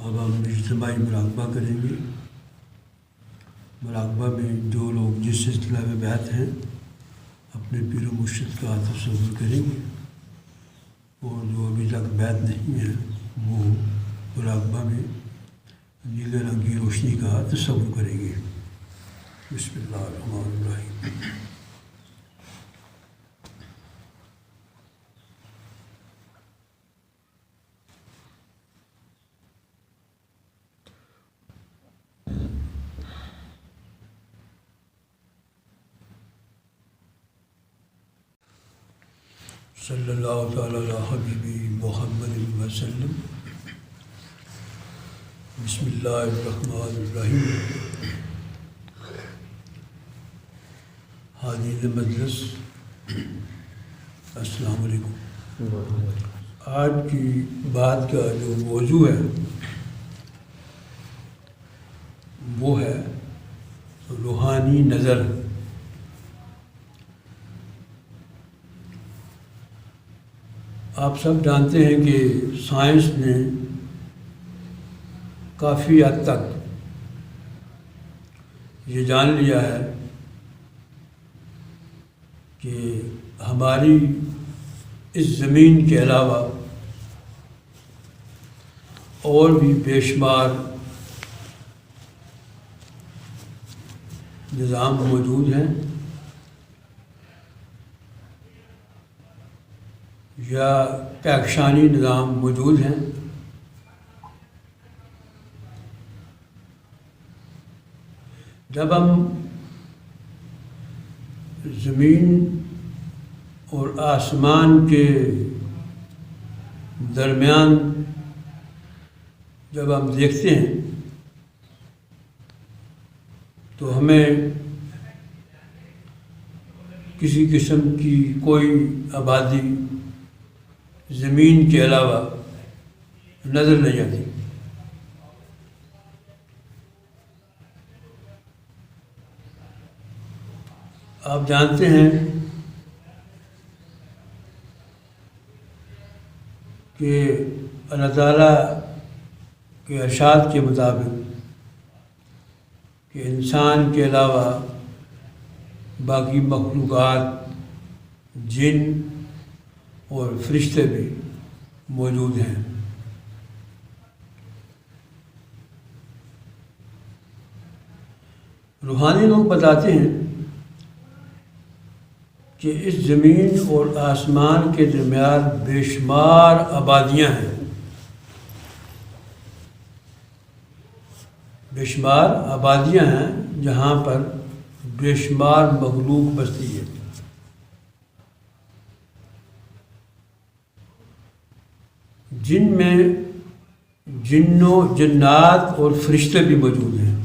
اب ہم اجتماعی مراقبہ کریں گے۔ مراقبہ میں جو لوگ جس سلسلہ میں بیعت ہیں اپنے پیر و مرشد کا تصور کریں گے، اور جو ابھی تک بیعت نہیں ہے وہ مراقبہ میں نیلے رنگ کی روشنی کا تصور کریں گے۔ بسم اللہ الرحمن الرحیم۔ صلی اللہ تعالیٰ علی حبیبی محمد وسلم۔ بسم اللہ الرحمن الرحیم۔ حاضرین مجلس، السلام علیکم۔ آج کی بات کا جو موضوع ہے وہ ہے روحانی نظر۔ آپ سب جانتے ہیں کہ سائنس نے کافی حد تک یہ جان لیا ہے کہ ہماری اس زمین کے علاوہ اور بھی بے شمار نظام موجود ہیں یا کہکشانی نظام موجود ہیں۔ جب ہم زمین اور آسمان کے درمیان جب ہم دیکھتے ہیں تو ہمیں کسی قسم کی کوئی آبادی زمین کے علاوہ نظر نہیں آتی۔ آپ جانتے ہیں کہ اللہ تعالیٰ کے ارشاد کے مطابق کہ انسان کے علاوہ باقی مخلوقات، جن اور فرشتے بھی موجود ہیں۔ روحانی لوگ بتاتے ہیں کہ اس زمین اور آسمان کے درمیان بے شمار آبادیاں ہیں، بے شمار آبادیاں ہیں جہاں پر بے شمار مخلوق بستی ہے۔ جن میں جنوں، جنات اور فرشتے بھی موجود ہیں۔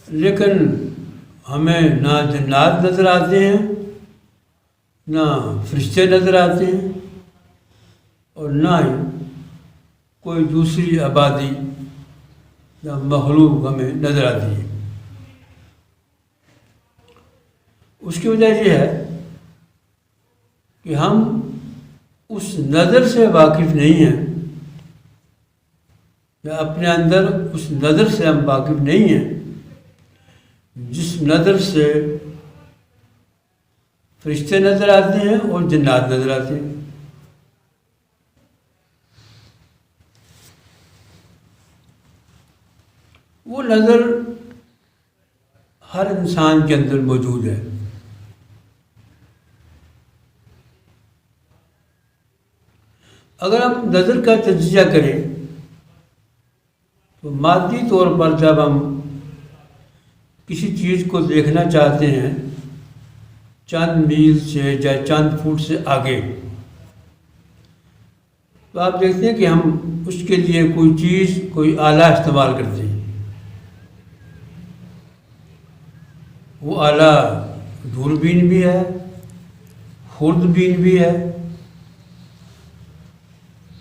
لیکن ہمیں نہ جنات نظر آتے ہیں، نہ فرشتے نظر آتے ہیں، اور نہ ہی کوئی دوسری آبادی یا مخلوق ہمیں نظر آتی ہے۔ اس کی وجہ یہ ہے کہ ہم اس نظر سے واقف نہیں ہیں، یا اپنے اندر اس نظر سے ہم واقف نہیں ہیں جس نظر سے فرشتے نظر آتے ہیں اور جنات نظر آتے ہیں۔ وہ نظر ہر انسان کے اندر موجود ہے۔ اگر ہم نظر کا تجزیہ کریں تو مادی طور پر جب ہم کسی چیز کو دیکھنا چاہتے ہیں چند میل سے یا چند فٹ سے آگے، تو آپ دیکھتے ہیں کہ ہم اس کے لیے کوئی چیز، کوئی آلہ استعمال کرتے ہیں۔ وہ آلہ دوربین بھی ہے، خوردبین بھی ہے،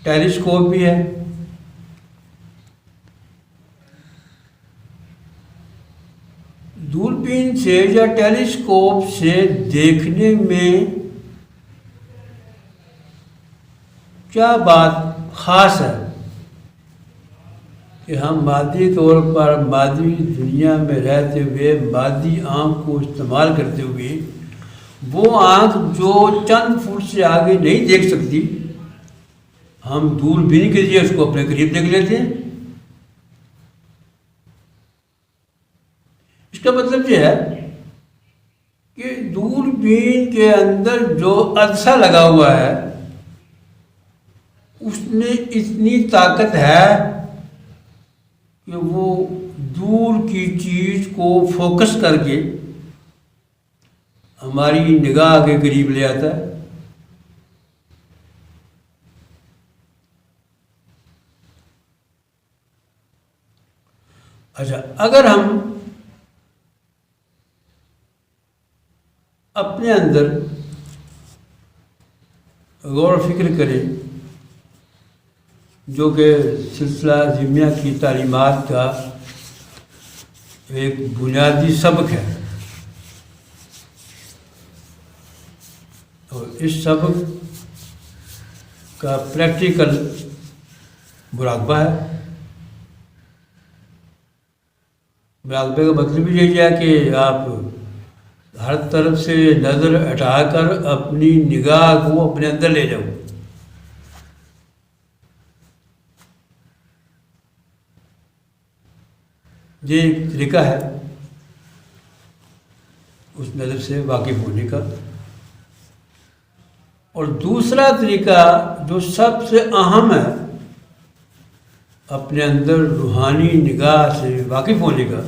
ٹیلیسکوپ بھی ہے۔ دوربین سے یا ٹیلیسکوپ سے دیکھنے میں کیا بات خاص ہے کہ ہم مادی طور پر مادی دنیا میں رہتے ہوئے مادی آنکھ کو استعمال کرتے ہوئے وہ آنکھ جو چند فٹ سے آگے نہیں دیکھ سکتی، ہم دوربین کے ذریعے اس کو اپنے قریب دیکھ لیتے ہیں؟ اس کا مطلب یہ ہے کہ دوربین کے اندر جو عدسہ لگا ہوا ہے اس میں اتنی طاقت ہے کہ وہ دور کی چیز کو فوکس کر کے ہماری نگاہ کے قریب لے آتا ہے۔ اچھا، اگر ہم اپنے اندر غور و فکر کریں، جو کہ سلسلہ جامعہ کی تعلیمات کا ایک بنیادی سبق ہے، اور اس سبق کا پریکٹیکل مراقبہ ہے۔ مراقبے کا مطلب یہی ہے کہ آپ ہر طرف سے نظر ہٹا کر اپنی نگاہ کو اپنے اندر لے جاؤ۔ یہ ایک طریقہ ہے اس نظر سے واقف ہونے کا۔ اور دوسرا طریقہ جو سب سے اہم ہے اپنے اندر روحانی نگاہ سے واقف ہونے کا،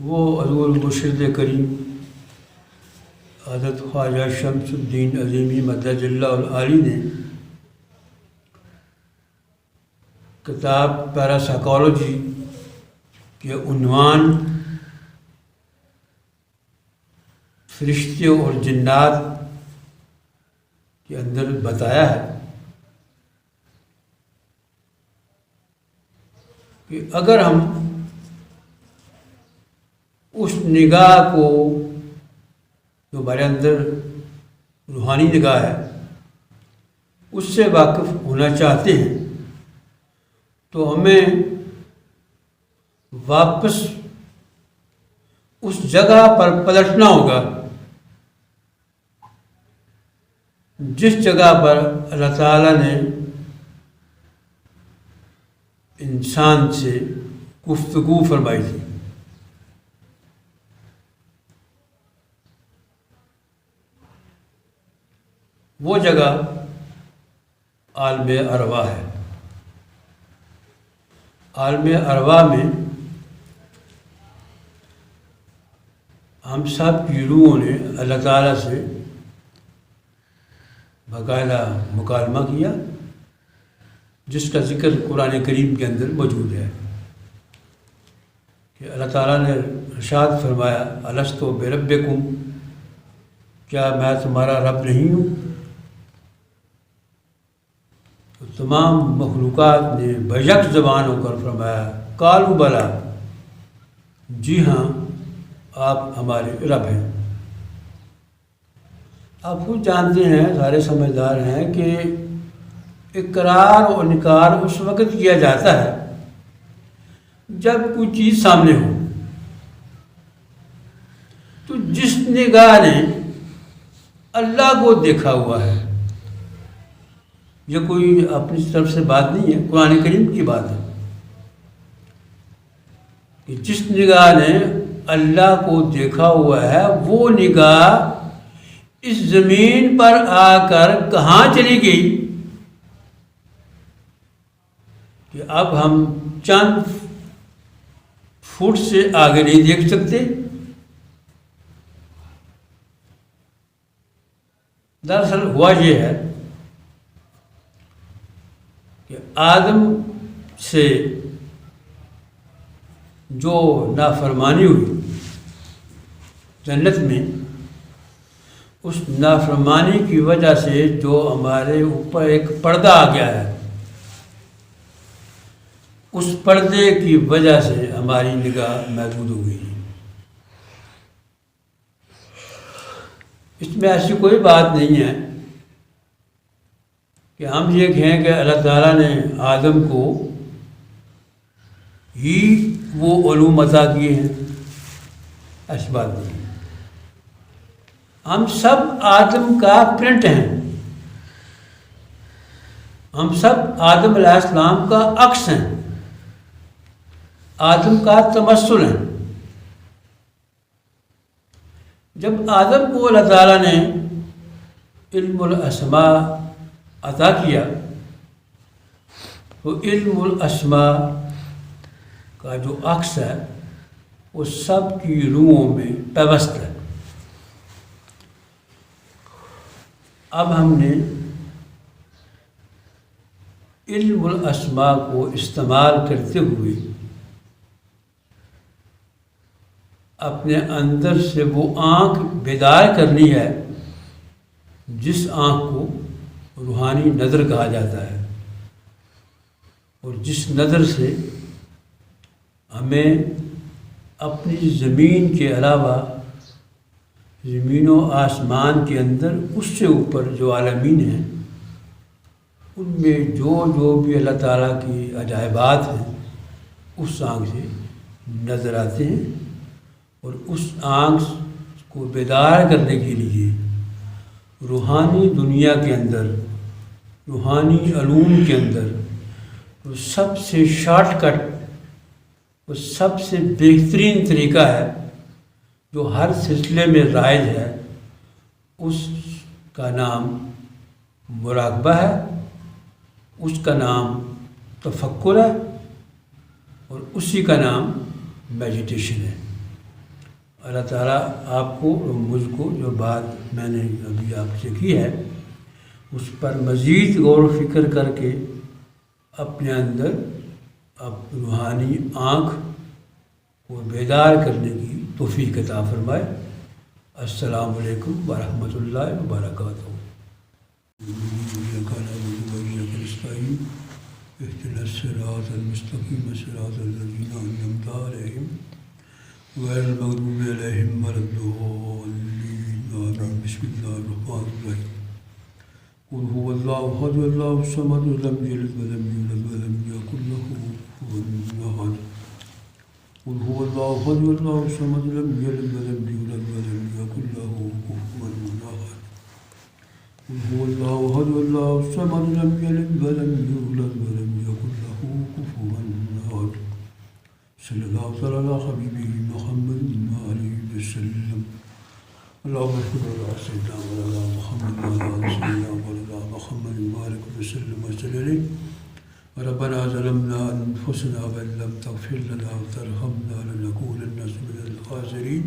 وہ حضور مرشد کریم حضرت خواجہ شمس الدین عظیمی مدد اللہ العالی نے کتاب پیراسائیکالوجی کے عنوان فرشتے اور جنات کے اندر بتایا ہے کہ اگر ہم اس نگاہ کو جو ہمارے اندر روحانی نگاہ ہے اس سے واقف ہونا چاہتے ہیں تو ہمیں واپس اس جگہ پر پلٹنا ہوگا جس جگہ پر اللہ تعالیٰ نے انسان سے گفتگو فرمائی تھی۔ وہ جگہ عالم ارواح ہے۔ عالم ارواح میں ہم سب کی روحوں نے اللہ تعالیٰ سے باقاعدہ مکالمہ کیا، جس کا ذکر قرآن کریم کے اندر موجود ہے کہ اللہ تعالیٰ نے ارشاد فرمایا الستُ بربکم، کیا میں تمہارا رب نہیں ہوں؟ تو تمام مخلوقات نے بیک زبان ہو کر فرمایا قالوا بلا، جی ہاں آپ ہمارے رب ہیں۔ آپ خود جانتے ہیں، سارے سمجھدار ہیں کہ اقرار و انکار اس وقت کیا جاتا ہے جب کوئی چیز سامنے ہو۔ تو جس نگاہ نے اللہ کو دیکھا ہوا ہے، یہ کوئی اپنی طرف سے بات نہیں ہے، قرآن کریم کی بات ہے کہ جس نگاہ نے اللہ کو دیکھا ہوا ہے وہ نگاہ اس زمین پر آ کر کہاں چلی گئی کہ اب ہم چند فٹ سے آگے نہیں دیکھ سکتے۔ دراصل ہوا یہ ہے کہ آدم سے جو نافرمانی ہوئی جنت میں، اس نافرمانی کی وجہ سے جو ہمارے اوپر ایک پردہ آ گیا ہے، اس پردے کی وجہ سے ہماری نگاہ محدود ہو گئی۔ اس میں ایسی کوئی بات نہیں ہے کہ ہم یہ کہیں کہ اللہ تعالیٰ نے آدم کو ہی وہ علوم عطا کیے ہیں، ایسی بات نہیں۔ ہم سب آدم کا پرنٹ ہیں، ہم سب آدم علیہ السلام کا عکس ہیں، آدم کا تمثل ہیں۔ جب آدم کو اللہ تعالیٰ نے علم الاسماء عطا کیا تو علم الاسماء کا جو عکس ہے وہ سب کی روحوں میں پیوست ہے۔ اب ہم نے علم الاسماء کو استعمال کرتے ہوئے اپنے اندر سے وہ آنکھ بیدار کرنی ہے جس آنکھ کو روحانی نظر کہا جاتا ہے، اور جس نظر سے ہمیں اپنی زمین کے علاوہ زمین و آسمان کے اندر اس سے اوپر جو عالمین ہیں ان میں جو بھی اللہ تعالیٰ کی عجائبات ہیں اس آنکھ سے نظر آتے ہیں، اور اس آنکھ کو بیدار کرنے کے لیے روحانی دنیا کے اندر، روحانی علوم کے اندر وہ سب سے شارٹ کٹ، وہ سب سے بہترین طریقہ ہے جو ہر سلسلے میں رائج ہے، اس کا نام مراقبہ ہے، اس کا نام تفکر ہے، اور اسی کا نام میڈیٹیشن ہے۔ اللہ تعالیٰ آپ کو اور مجھ کو جو بات میں نے ابھی آپ سے کی ہے اس پر مزید غور و فکر کر کے اپنے اندر اب روحانی آنکھ کو بیدار کرنے کی توفیق عطا فرمائے۔ السلام علیکم ورحمۃ اللہ وبرکاتہ۔ اهدنا الصراط المستقيم صراط الذين أنعمت عليهم غير المغضوب عليهم ولا الضالين آمين۔ بسم الله الرحمن الرحيم۔ قل هو الله أحد الله الصمد لم يلد ولم يولد ولم يكن له كفوا أحد۔ قل هو الله أحد الله الصمد لم يلد ولم يولد ولم يكن له كفوا أحد۔ قل هو الله أحد الله الصمد لم يلد ولم يولد ولم يكن له كفوا أحد۔ صلی اللہ تعالیٰ علی حبیبہ محمد وآلہ وسلم۔ اللهم صل على سيدنا مولانا محمد وعلى سيدنا مولانا محمد وبارك وسلم وسلم۔ ربنا ظلمنا أنفسنا وإن لم تغفر لنا وترحمنا لنكونن من الخاسرين۔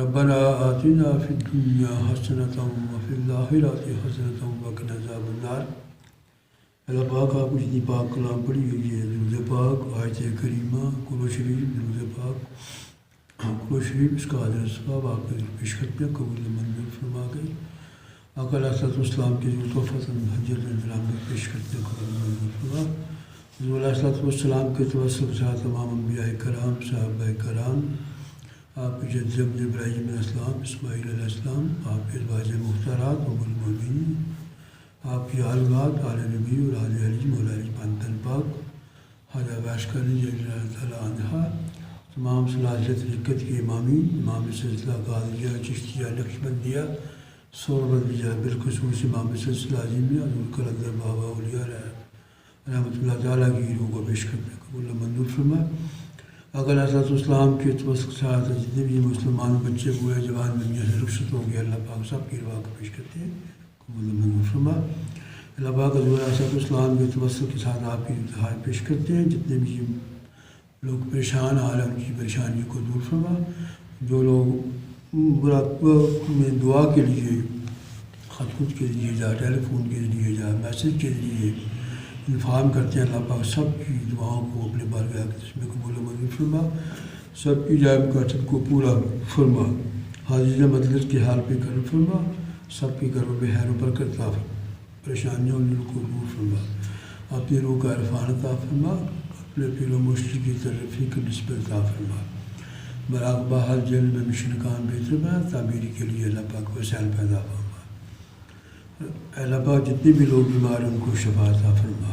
ربنا آتنا في الدنيا حسنة وفي الآخرة حسنة وقنا عذاب النار۔ اللہ پاک آپ کو جتنی پاک کلام پڑھی ہوئی ہے، درود پاک، آیت کریمہ، قرآن شریف، درود پاک، قرآن شریف، اس کا حضرت صاحب آپ کے پیش خدمت قبول منظور فرما گئے۔ آقا علیہ الصلوۃ والسلام کے جو تحفۃ حجت السلام میں پیش کرتے قبول منظور فرما۔ حضور علیہ الصلوۃ والسلام کے توسل سے تمام انبیاء کرام، صحابہ کرام، آپ کے جد ابراہیم علیہ السلام، اسماعیل علیہ السلام، آپ کے ازواج مختارات ام المؤمنین، آپ کی آلات آل نبی اور آل علی مولا علی پانتن پاک، حضرت واشکر اللہ تعالیٰ عنہ، تمام صلاحیت طریقت کے امامی، امام سلسلہ قادریہ، چشتیہ، نقشبندیہ، سوربندیہ، بالخصوص امام سلسلہ عظیمیہ حضور قلندر بابا اولیاء رحمۃ اللہ تعالیٰ کی روح کو پیش کرنے قبول منظور فرما۔ آقا علیہ الصلوۃ والسلام کے توسل کے ساتھ جتنے بھی مسلمان بچے ہوئے جوان دنیا سے رخصت ہو گئے، اللہ پاک سب کی روا کو پیش کرتے ہیں قبول منظور فرما۔ اللہ پاک حضور علیہ الصلوۃ والسلام کے توسل کے ساتھ آپ کی دعائیں پیش کرتے ہیں، جتنے بھی لوگ پریشان حال ہیں ان کی پریشانیوں کو دور فرما۔ جو لوگ مراقبہ میں دعا کے لیے خط کے ذریعے جا، ٹیلی فون کے ذریعے جا، میسیج کے ذریعے انفارم کرتے ہیں، اللہ پاک سب کی دعاؤں کو اپنے بارگاہ کے میں قبول منظور فرما، سب کی جائب مقاصد کو پورا فرما، حاضر مجلس کے حال پہ کرم فرما، سب کے گھروں میں خیر و برکت عطا فرما، پریشانیوں کو دور فرما، اپنی روح کا عرفان عطا فرما، اپنے پیر و مرشد کی ترفیق کی نسبت عطا فرما، مراقبہ ہر جلد میں مشن کام بہتر بنا، تعمیری کے لیے اللہ پاک وسائل پیدا فرما۔ اے اللہ پاک جتنے بھی لوگ بیمار ہیں ان کو شفا عطا فرما.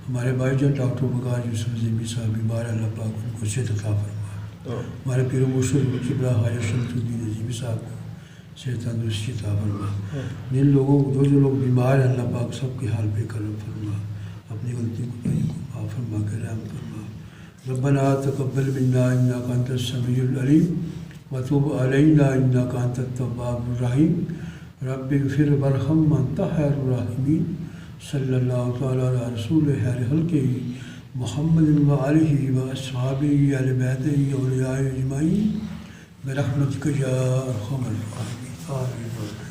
ہمارے بھائی جان ڈاکٹر بکار یوسف زیمی صاحب بیمار ہیں، اللہ پاک ان کو صحت عطا فرما. ہمارے پیر و مرشد قبلہ حاجی شمس الدین زیمی صاحب کو صحت تندرستی عطا فرما. جن لوگوں کو جو لوگ بیمار ہیں اللہ پاک سب کے حال پہ کرم فرما، اپنی غلطی کو معاف فرما کے رحم فرما. ربنا تقبل منا انک انت السمیع العلیم وتب علینا انک انت التواب الرحیم. رب اغفر وارحم وانت خیر الراحمین. صلی اللہ تعالیٰ علی رسول خیر خلقہ محمد وآلہ واصحابہ اہل بیتہ اولیاء اجمعین برحمتک یا ارحم الراحمین. آمین.